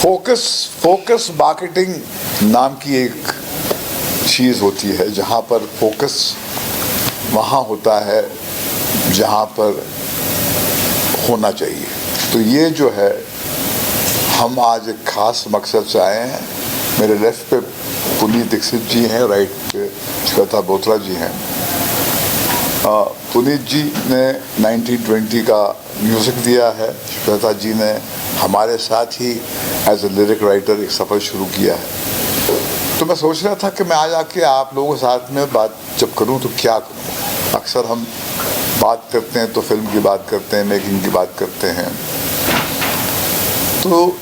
Focus marketing नाम की एक चीज़ होती है जहाँ पर फोकस वहाँ होता है जहाँ पर होना चाहिए। तो ये जो है हम आज एक खास मकसद से आए हैं। मेरे लेफ्ट पे पुनीत दीक्षित जी हैं, राइट पे श्वेता बोत्रा जी हैं। पुनीत जी ने 1920 का म्यूज़िक दिया है, श्वेता जी ने हमारे साथ ही एज ए लिरिक राइटर एक सफ़र शुरू किया है। तो मैं सोच रहा था कि मैं आज आके आप लोगों के साथ में बात जब करूं तो क्या करूं। अक्सर हम बात करते हैं तो फिल्म की बात करते हैं, मेकिंग की बात करते हैं, तो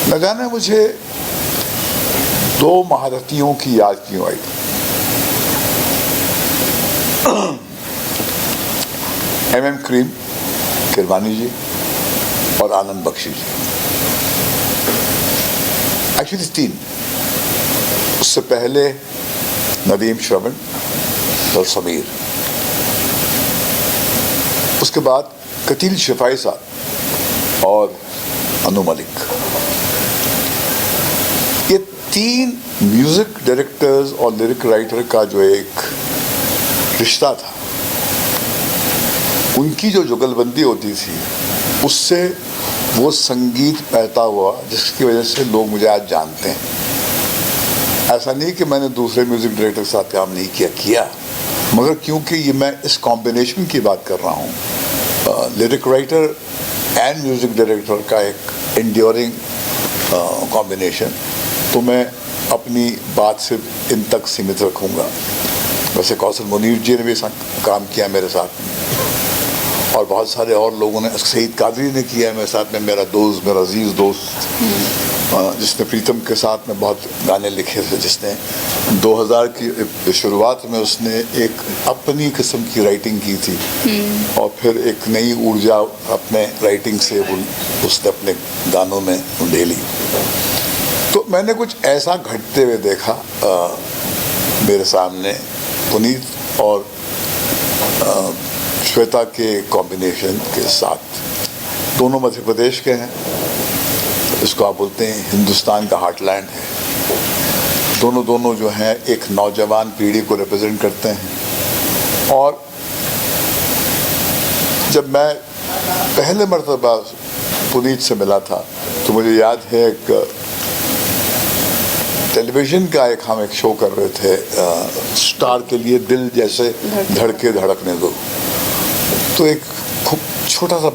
न जाने मुझे दो महारथियों की याद क्यों आई। MM करीम किरवानी जी और आनंद बख्शी जी, एक्चुअली 3। उससे पहले नदीम श्रवण और समीर, उसके बाद कतील शिफाई साहब और अनु मलिक। ये 3 म्यूजिक डायरेक्टर्स और लिरिक राइटर का जो एक रिश्ता था, उनकी जो जुगलबंदी होती थी उससे वो संगीत पैदा हुआ जिसकी वजह से लोग मुझे आज जानते हैं। ऐसा नहीं कि मैंने दूसरे म्यूज़िक डायरेक्टर के साथ काम नहीं किया, मगर क्योंकि ये मैं इस कॉम्बिनेशन की बात कर रहा हूँ, lyric writer and music director का एक एंड्योरिंग कॉम्बिनेशन, तो मैं अपनी बात सिर्फ इन तक सीमित रखूँगा। वैसे कौशल मुनीर जी ने भी काम किया मेरे साथ में, और बहुत सारे और लोगों ने, सईद कादरी ने किया मेरे साथ में, मेरा दोस्त, मेरा अजीज़ दोस्त, जिसने प्रीतम के साथ में बहुत गाने लिखे थे, जिसने 2000 की शुरुआत में उसने एक अपनी किस्म की राइटिंग की थी और फिर एक नई ऊर्जा अपने राइटिंग से उसने अपने गानों में ढेली। तो मैंने कुछ ऐसा घटते हुए देखा मेरे सामने पुनीत और श्वेता के कॉम्बिनेशन के साथ। दोनों मध्य प्रदेश के हैं, इसको आप बोलते हैं हिंदुस्तान का हार्टलैंड है। दोनों जो हैं एक नौजवान पीढ़ी को रिप्रेजेंट करते हैं। और जब मैं पहले मर्तबा पुनीत से मिला था तो मुझे याद है एक टेलीविज़न का हम एक शो कर रहे थे, स्टार के लिए दिल जैसे धड़के धड़कने दो। तो एक खूब छोटा सा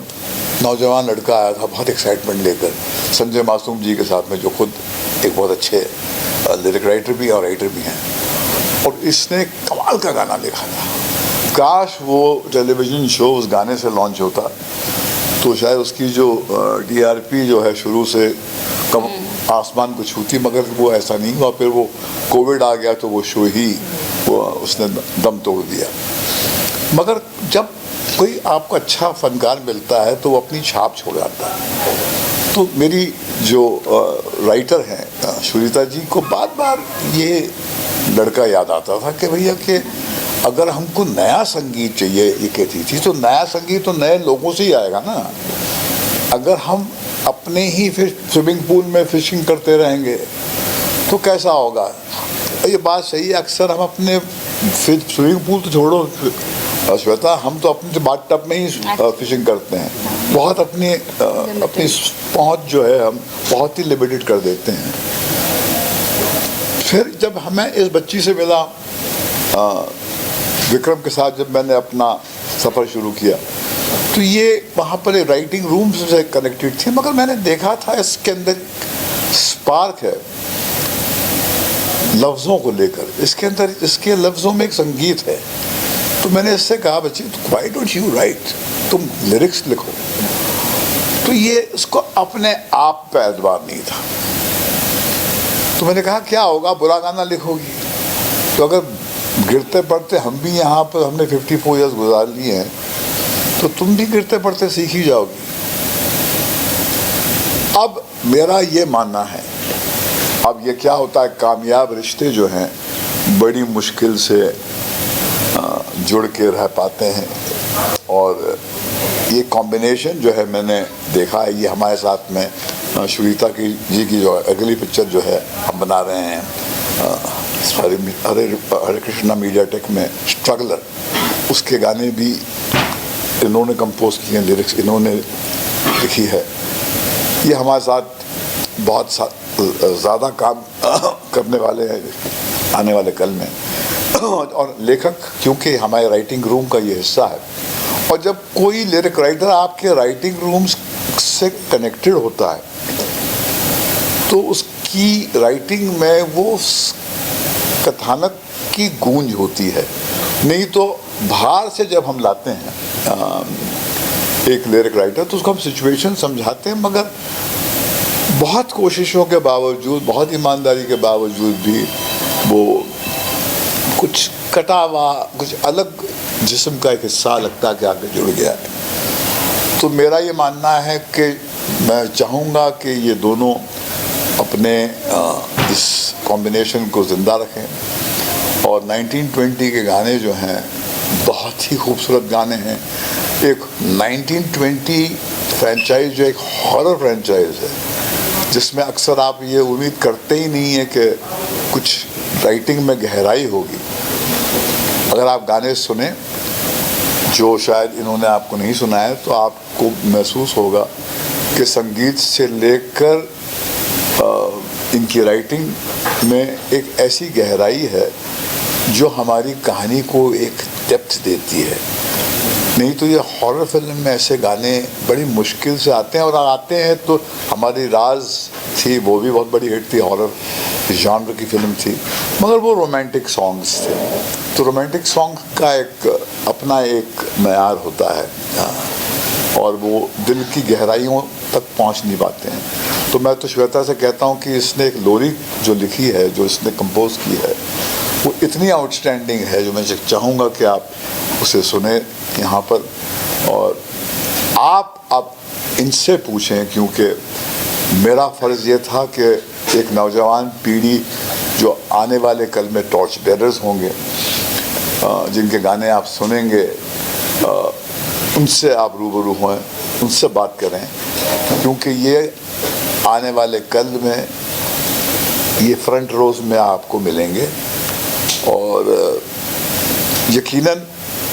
नौजवान लड़का आया था बहुत एक्साइटमेंट लेकर, संजय मासूम जी के साथ में, जो खुद एक बहुत अच्छे लिरिक राइटर भी और राइटर भी हैं, और इसने कमाल का गाना लिखा था। काश वो टेलीविज़न शो उस गाने से लॉन्च होता तो शायद उसकी जो DRP जो है शुरू से कम आसमान को छूती, मगर वो ऐसा नहीं हुआ। फिर वो कोविड आ गया तो वो शो ही उसने दम तोड़ दिया। मगर जब कोई आपको अच्छा फनकार मिलता है तो वो अपनी छाप छोड़ जाता है। तो मेरी जो राइटर हैं सुनीता जी को बार बार ये लड़का याद आता था कि भैया कि अगर हमको नया संगीत चाहिए, ये कहती थी, तो नया संगीत तो नए लोगों से ही आएगा ना। अगर हम अपने ही फिर स्विमिंग पूल में फिशिंग करते रहेंगे तो कैसा होगा। ये बात सही है, अक्सर हम अपने फिर स्विमिंग पूल तो छोड़ो श्वेता, हम तो अपने बाथ टब में ही फिशिंग करते हैं। बहुत अपनी पहुंच जो है हम बहुत ही लिमिटेड कर देते हैं। फिर जब हमें इस बच्ची से मिला विक्रम के साथ, जब मैंने अपना सफ़र शुरू किया, तो ये वहाँ पर एक राइटिंग रूम से कनेक्टेड थी, मगर मैंने देखा था इसके अंदर स्पार्क है लफ्ज़ों को लेकर। इसके अंदर इसके लफ्ज़ों में एक संगीत है। तो मैंने इससे कहा, बच्ची व्हाई डोंट यू राइट, तुम लिरिक्स लिखो। तो ये इसको अपने आप पे एतबार नहीं था। तो मैंने कहा क्या होगा, बुरा गाना लिखोगी तो अगर गिरते पड़ते हम भी यहाँ पर हमने 54 ईयर्स गुजार लिए हैं, तो तुम भी गिरते पड़ते सीख ही जाओगी। अब मेरा ये मानना है, अब ये क्या होता है, कामयाब रिश्ते जो हैं बड़ी मुश्किल से जुड़ के रह पाते हैं, और ये कॉम्बिनेशन जो है मैंने देखा है, ये हमारे साथ में श्वेता जी की जो अगली पिक्चर जो है हम बना रहे हैं हरे कृष्णा मीडिया टेक में, स्ट्रगलर, उसके गाने भी इन्होंने कंपोज किए हैं, लिरिक्स इन्होंने लिखी है। ये हमारे साथ बहुत ज़्यादा काम करने वाले हैं आने वाले कल में। और लेखक क्योंकि हमारे राइटिंग रूम का ये हिस्सा है, और जब कोई लिरिक राइटर आपके राइटिंग रूम से कनेक्टेड होता है तो उसकी राइटिंग में वो कथानक की गूंज होती है। नहीं तो बाहर से जब हम लाते हैं एक लिरिक राइटर तो उसको हम सिचुएशन समझाते हैं, मगर बहुत कोशिशों के बावजूद, बहुत ईमानदारी के बावजूद भी वो कुछ कटा हुआ, कुछ अलग जिस्म का एक हिस्सा लगता है कि आगे जुड़ गया है। तो मेरा ये मानना है कि मैं चाहूँगा कि ये दोनों अपने इस कॉम्बिनेशन को ज़िंदा रखें। और 1920 के गाने जो हैं बहुत ही खूबसूरत गाने हैं। एक 1920 फ्रेंचाइज जो एक हॉरर फ्रेंचाइज है, जिसमें अक्सर आप ये उम्मीद करते ही नहीं है कि कुछ राइटिंग में गहराई होगी। अगर आप गाने सुने जो शायद इन्होंने आपको नहीं सुनाया, तो आपको महसूस होगा कि संगीत से लेकर इनकी राइटिंग में एक ऐसी गहराई है जो हमारी कहानी को एक डेप्थ देती है। नहीं तो ये हॉरर फिल्म में ऐसे गाने बड़ी मुश्किल से आते हैं, और आते हैं तो हमारी राज थी, वो भी बहुत बड़ी हिट थी, हॉरर जॉनर की फिल्म थी, मगर वो रोमांटिक सॉन्ग्स थे। तो रोमांटिक सॉन्ग का एक अपना एक मयार होता है, और वो दिल की गहराइयों तक पहुंच नहीं पाते हैं। तो मैं तो श्वेता से कहता हूं कि इसने एक लोरी जो लिखी है, जो इसने कंपोज की है, वो इतनी आउटस्टैंडिंग है, जो मैं चाहूँगा कि आप उसे सुने यहाँ पर। और आप इनसे पूछें, क्योंकि मेरा फ़र्ज़ ये था कि एक नौजवान पीढ़ी जो आने वाले कल में टॉर्च बेरर्स होंगे, जिनके गाने आप सुनेंगे, उनसे आप रूबरू हों, उनसे बात करें, क्योंकि ये आने वाले कल में ये फ्रंट रोज में आपको मिलेंगे और यकीनन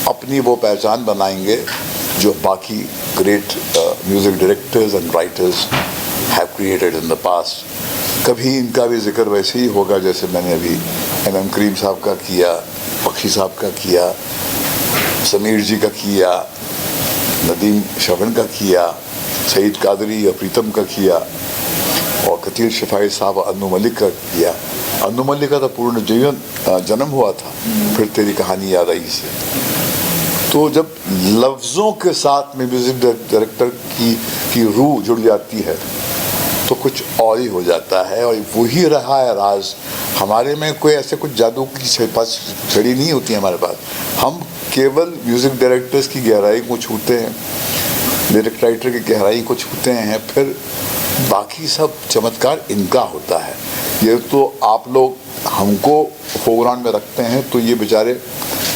अपनी वो पहचान बनाएंगे जो बाकी great music directors and writers have created in the past. कभी इनका भी जिक्र वैसे ही होगा जैसे मैंने अभी एम करीम साहब का किया, बख्शी साहब का किया, समीर जी का किया, नदीम श्रवण का किया, सईद कादरी और प्रीतम का किया, और कतील शफाई साहब अन्नू मलिक का किया। अन्नू मलिक का तो पूर्ण जीवन जन्म हुआ था, फिर तेरी कहानी याद आई से। तो जब लफ्ज़ों के साथ में म्यूज़िक डायरेक्टर की रूह जुड़ जाती है तो कुछ और ही हो जाता है, और वही रहा है राज। हमारे में कोई ऐसे कुछ जादू की छड़ी नहीं होती हमारे पास। हम केवल म्यूज़िक डायरेक्टर्स की गहराई को छूते हैं, लिरिक राइटर की गहराई को छूते हैं, फिर बाकी सब चमत्कार इनका होता है। ये तो आप लोग हमको फोरग्राउंड में रखते हैं तो ये बेचारे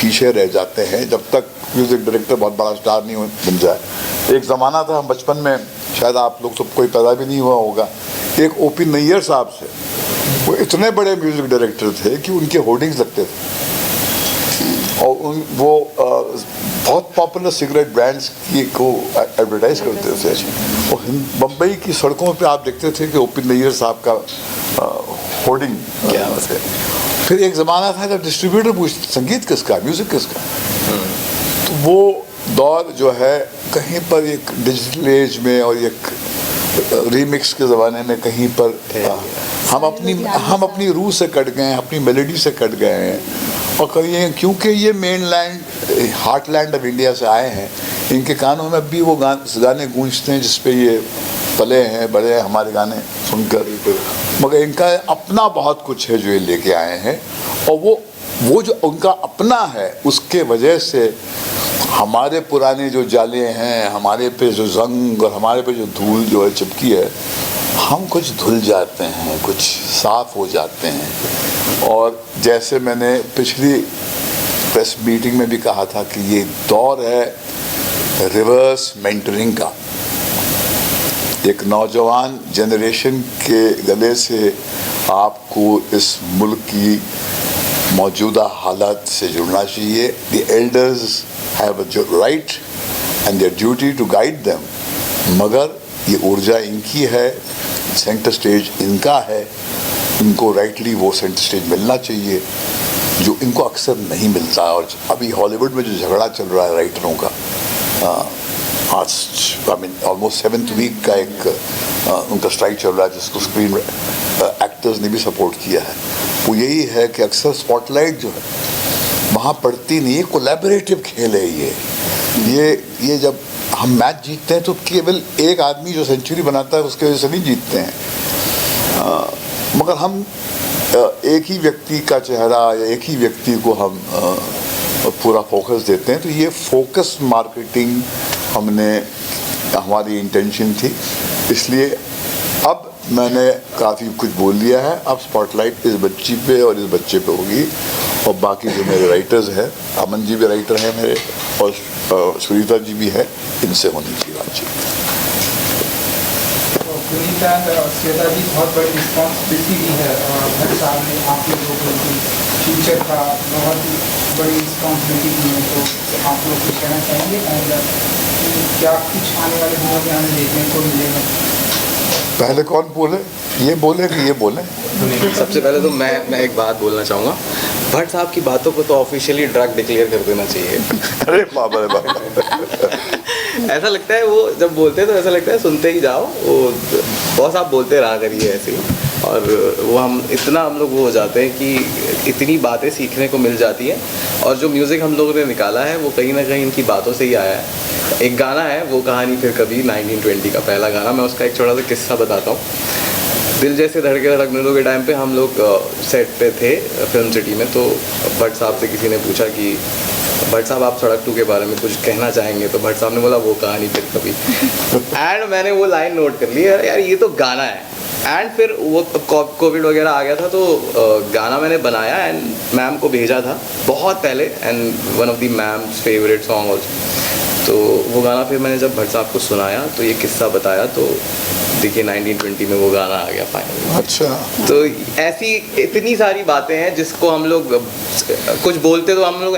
पीछे रह जाते हैं जब तक म्यूज़िक डायरेक्टर बहुत बड़ा स्टार नहीं बन जाए। एक ज़माना था, हम बचपन में, शायद आप लोग सब कोई पैदा भी नहीं हुआ होगा, एक ओपी नैयर साहब से, वो इतने बड़े म्यूज़िक डायरेक्टर थे कि उनके होर्डिंग्स लगते थे, और वो बहुत पॉपुलर सिगरेट ब्रांड्स की को एडवर्टाइज करते थे। और बम्बई की सड़कों पे आप देखते थे कि ओपी नैयर साहब का होर्डिंग क्या है। फिर एक ज़माना था जब डिस्ट्रीब्यूटर पूछते संगीत किसका, म्यूज़िक किसका, तो वो दौर जो है कहीं पर एक डिजिटल एज में और एक रीमिक्स के ज़माने में कहीं पर हम अपनी रूह से कट गए हैं, अपनी मेलोडी से कट गए हैं। और कहीं क्योंकि ये main land heartland of India से आए हैं, इनके कानों में भी वो गाने गूंजते हैं जिस पे ये पले हैं, बड़े हैं हमारे गाने सुनकर। मगर इनका अपना बहुत कुछ है जो ये लेके आए हैं, और वो जो उनका अपना है उसके वजह से हमारे पुराने जो जाले हैं, हमारे पे जो जंग और हमारे पे जो धूल जो है चिपकी है, हम कुछ धुल जाते हैं, कुछ साफ हो जाते हैं। और जैसे मैंने पिछली प्रेस मीटिंग में भी कहा था कि ये दौर है रिवर्स मेंटरिंग का। एक नौजवान जनरेशन के गले से आपको इस मुल्क की मौजूदा हालात से जुड़ना चाहिए। The elders have a right and their duty to guide them, मगर ये ऊर्जा इनकी है, सेंटर स्टेज इनका है, इनको राइटली वो सेंटर स्टेज मिलना चाहिए जो इनको अक्सर नहीं मिलता। और अभी हॉलीवुड में जो झगड़ा चल रहा है राइटरों का, आज I mean almost 7th week का एक उनका स्ट्राइक चल रहा है, जिसको स्क्रीन एक्टर्स ने भी सपोर्ट किया है। वो यही है कि अक्सर स्पॉटलाइट जो है वहाँ पड़ती नहीं है, कोलैबोरेटिव खेल है ये जब हम मैच जीतते हैं तो केवल एक आदमी जो सेंचुरी बनाता है उसके वजह से नहीं जीतते हैं, मगर हम एक ही व्यक्ति का चेहरा या एक ही व्यक्ति को हम पूरा फोकस देते हैं। तो ये फोकस मार्केटिंग हमारी इंटेंशन थी, इसलिए अब मैंने काफ़ी कुछ बोल दिया है। अब स्पॉटलाइट इस बच्ची पे और इस बच्चे पे होगी, और बाकी जो मेरे राइटर्स हैं, अमन जी भी राइटर हैं मेरे और सुनीता जी भी है, इनसे होनी चाहिए बातचीत। सुनीता और श्वेता जी, बहुत बड़ी रिस्पॉन्सिबिलिटी भी है भट्ट साहब ने आप लोगों को फ्यूचर का बहुत बड़ी रिस्पॉन्सिबिलिटी दी है, तो आप लोग कुछ कहना चाहेंगे एंड क्या कुछ आने वाले दिनों में हमें देखने को मिलेगा? पहले कौन बोले, ये बोले कि ये बोले? सबसे पहले तो मैं एक बात बोलना चाहूँगा, भट्ट साहब की बातों को तो ऑफिशियली ड्रग डिक्लेयर कर देना चाहिए। अरे बाबा रे बाबा ऐसा लगता है वो जब बोलते हैं तो ऐसा लगता है सुनते ही जाओ, वो बॉस आप बोलते रहा करिए ऐसे ही, और वो हम लोग वो हो जाते हैं कि इतनी बातें सीखने को मिल जाती हैं। और जो म्यूज़िक हम लोगों ने निकाला है वो कहीं ना कहीं इनकी बातों से ही आया है। एक गाना है वो कहानी फिर कभी 1920 का पहला गाना, मैं उसका एक छोटा सा किस्सा बताता हूँ। दिल जैसे धड़के धड़कने दो के टाइम पे हम लोग सेट पे थे फिल्म सिटी में, तो भट्ट साहब से किसी ने पूछा कि भट्ट साहब आप सड़क 2 के बारे में कुछ कहना चाहेंगे, तो भट्ट साहब ने बोला वो कहानी फिर कभी एंड मैंने वो लाइन नोट कर ली, यार ये तो गाना है। एंड फिर वो कोविड वगैरह आ गया था, तो गाना मैंने बनाया एंड मैम को भेजा था बहुत पहले, and one of the ma'am's favourite song also. तो वो गाना फिर मैंने जब भट्ट साहब को सुनाया तो ये किस्सा बताया, तो देखिए 1920 में वो गाना आ गया फाइनली। अच्छा, तो ऐसी इतनी सारी बातें हैं जिसको हम लोग कुछ बोलते तो हम लोग